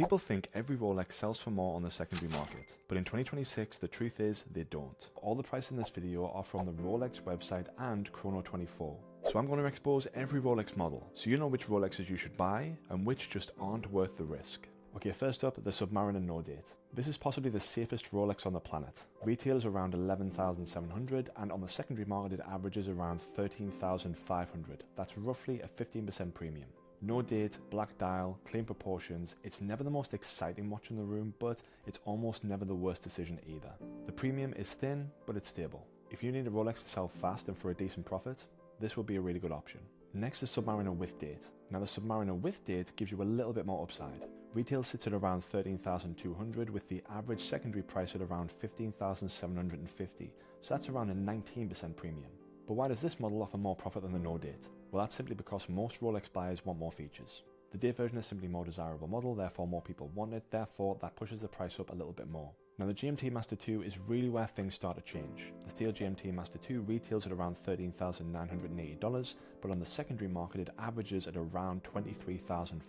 People think every Rolex sells for more on the secondary market, but in 2026 the truth is they don't. All the prices in this video are from the Rolex website and Chrono24. So I'm going to expose every Rolex model, so you know which Rolexes you should buy and which just aren't worth the risk. Okay, first up, the Submariner no date. This is possibly the safest Rolex on the planet. Retail is around 11,700 and on the secondary market it averages around 13,500. That's roughly a 15% premium. No date, black dial, clean proportions. It's never the most exciting watch in the room, but it's almost never the worst decision either. The premium is thin, but it's stable. If you need a Rolex to sell fast and for a decent profit, this will be a really good option. Next is Submariner with date. Now the Submariner with date gives you a little bit more upside. Retail sits at around 13,200 with the average secondary price at around 15,750, so that's around a 19% premium. But why does this model offer more profit than the no date? Well, that's simply because most Rolex buyers want more features. The date version is simply a more desirable model, therefore more people want it, therefore that pushes the price up a little bit more. Now the GMT-Master II is really where things start to change. The steel GMT-Master II retails at around $13,980, but on the secondary market it averages at around $23,500.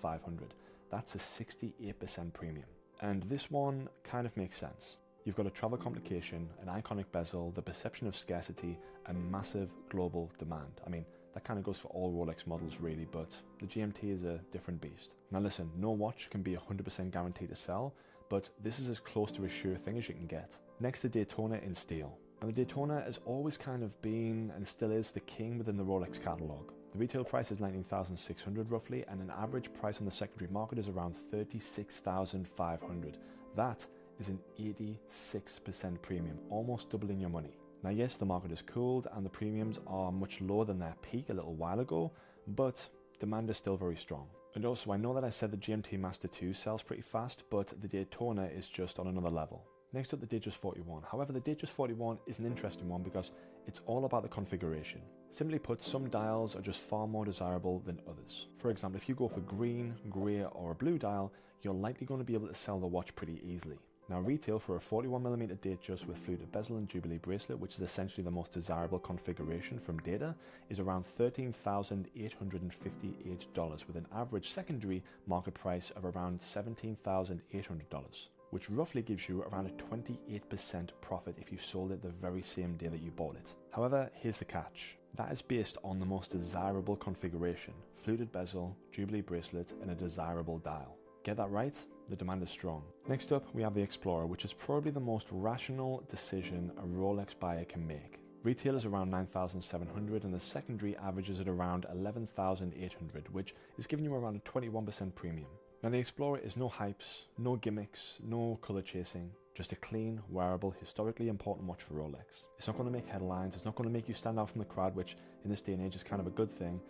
That's a 68% premium. And this one kind of makes sense. You've got a travel complication, an iconic bezel, the perception of scarcity, and massive global demand. I mean, that kind of goes for all Rolex models really, but the GMT is a different beast. Now listen, no watch can be 100% guaranteed to sell, but this is as close to a sure thing as you can get. Next, the Daytona in steel. Now the Daytona has always kind of been, and still is, the king within the Rolex catalogue. The retail price is $19,600 roughly, and an average price on the secondary market is around $36,500. That is an 86% premium, almost doubling your money. Now yes, the market has cooled and the premiums are much lower than their peak a little while ago, but demand is still very strong. And also I know that I said the GMT-Master II sells pretty fast, but the Daytona is just on another level. Next up, the Datejust 41. However, the Datejust 41 is an interesting one because it's all about the configuration. Simply put, some dials are just far more desirable than others. For example, if you go for green, grey or a blue dial, you're likely going to be able to sell the watch pretty easily. Now retail for a 41mm Datejust with fluted bezel and Jubilee bracelet, which is essentially the most desirable configuration from data, is around $13,858 with an average secondary market price of around $17,800, which roughly gives you around a 28% profit if you sold it the very same day that you bought it. However, here's the catch. That is based on the most desirable configuration, fluted bezel, Jubilee bracelet and a desirable dial. Get that right? The demand is strong. Next up, we have the Explorer, which is probably the most rational decision a Rolex buyer can make. Retail is around $9,700 and the secondary averages at around $11,800, which is giving you around a 21% premium. Now the Explorer is no hypes, no gimmicks, no colour chasing, just a clean, wearable, historically important watch for Rolex. It's not going to make headlines, it's not going to make you stand out from the crowd, which in this day and age is kind of a good thing.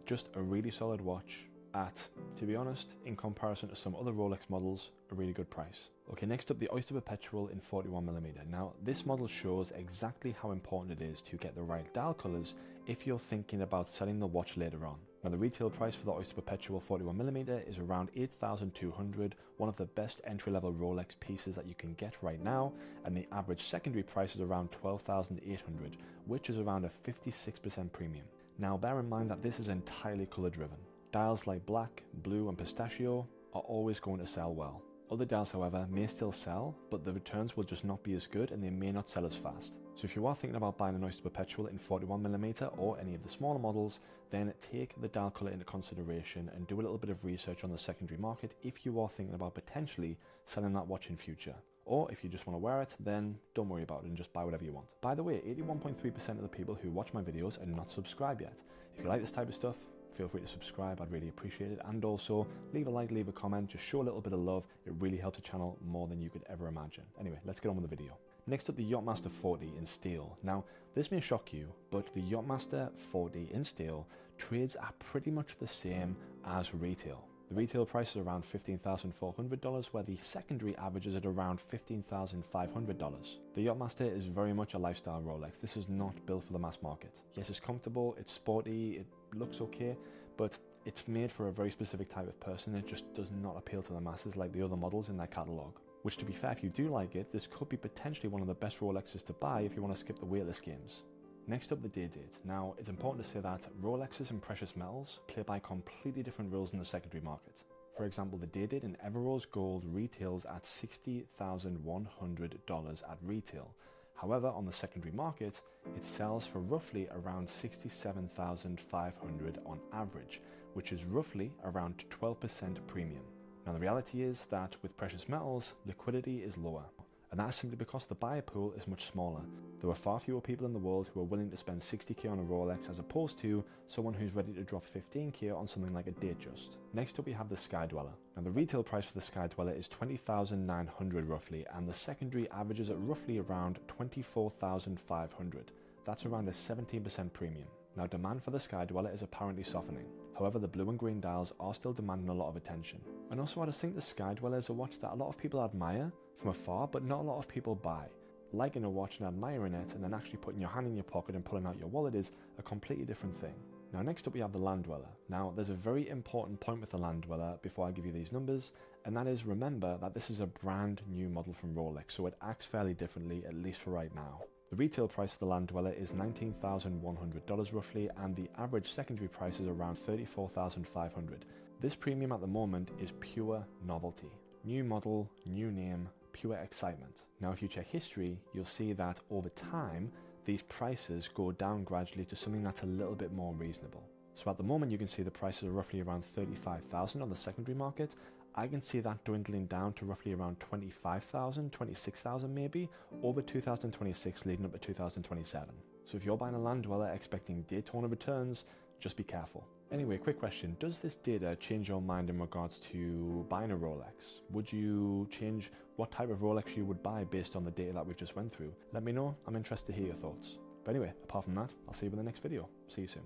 Just a really solid watch at, to be honest, in comparison to some other Rolex models, a really good price. Okay, next up, the Oyster Perpetual in 41mm. Now, this model shows exactly how important it is to get the right dial colours if you're thinking about selling the watch later on. Now, the retail price for the Oyster Perpetual 41mm is around $8,200, one of the best entry-level Rolex pieces that you can get right now, and the average secondary price is around $12,800, which is around a 56% premium. Now, bear in mind that this is entirely colour-driven. Dials like black, blue and pistachio are always going to sell well. Other dials, however, may still sell, but the returns will just not be as good and they may not sell as fast. So if you are thinking about buying an Oyster Perpetual in 41mm or any of the smaller models, then take the dial colour into consideration and do a little bit of research on the secondary market if you are thinking about potentially selling that watch in future. Or if you just want to wear it, then don't worry about it and just buy whatever you want. By the way, 81.3% of the people who watch my videos are not subscribed yet. If you like this type of stuff, feel free to subscribe, I'd really appreciate it. And also, leave a like, leave a comment, just show a little bit of love. It really helps the channel more than you could ever imagine. Anyway, let's get on with the video. Next up, the Yacht-Master 40 in steel. Now, this may shock you, but the Yacht-Master 40 in steel trades at pretty much the same as retail. The retail price is around $15,400, where the secondary averages at around $15,500. The Yacht-Master is very much a lifestyle Rolex. This is not built for the mass market. Yes, it's comfortable, it's sporty, it looks okay, but it's made for a very specific type of person. It just does not appeal to the masses like the other models in their catalogue. Which, to be fair, if you do like it, this could be potentially one of the best Rolexes to buy if you want to skip the weightless games. Next up, the day date. Now, it's important to say that Rolexes and precious metals play by completely different rules in the secondary market. For example, the dated in Everose Gold retails at $60,100 at retail. However, on the secondary market, it sells for roughly around $67,500 on average, which is roughly around 12% premium. Now the reality is that with precious metals, liquidity is lower, and that is simply because the buyer pool is much smaller. There are far fewer people in the world who are willing to spend 60k on a Rolex as opposed to someone who's ready to drop 15k on something like a Datejust. Next up we have the Sky-Dweller. Now the retail price for the Sky-Dweller is $20,900 roughly, and the secondary averages at roughly around $24,500. That's around a 17% premium. Now demand for the Sky-Dweller is apparently softening. However, the blue and green dials are still demanding a lot of attention. And also I just think the Sky-Dweller is a watch that a lot of people admire from afar, but not a lot of people buy. Liking a watch and admiring it and then actually putting your hand in your pocket and pulling out your wallet is a completely different thing. Now next up we have the Land Dweller. Now there's a very important point with the Land Dweller before I give you these numbers, and that is remember that this is a brand new model from Rolex, so it acts fairly differently, at least for right now. The retail price of the Land Dweller is $19,100 roughly, and the average secondary price is around $34,500. This premium at the moment is pure novelty. New model, new name, pure excitement. Now if you check history, you'll see that over time, these prices go down gradually to something that's a little bit more reasonable. So at the moment you can see the prices are roughly around $35,000 on the secondary market. I can see that dwindling down to roughly around $25,000, $26,000 maybe, over 2026 leading up to 2027. So if you're buying a Land Dweller expecting Daytona returns, just be careful. Anyway, quick question. Does this data change your mind in regards to buying a Rolex? Would you change what type of Rolex you would buy based on the data that we've just went through? Let me know. I'm interested to hear your thoughts. But anyway, apart from that, I'll see you in the next video. See you soon.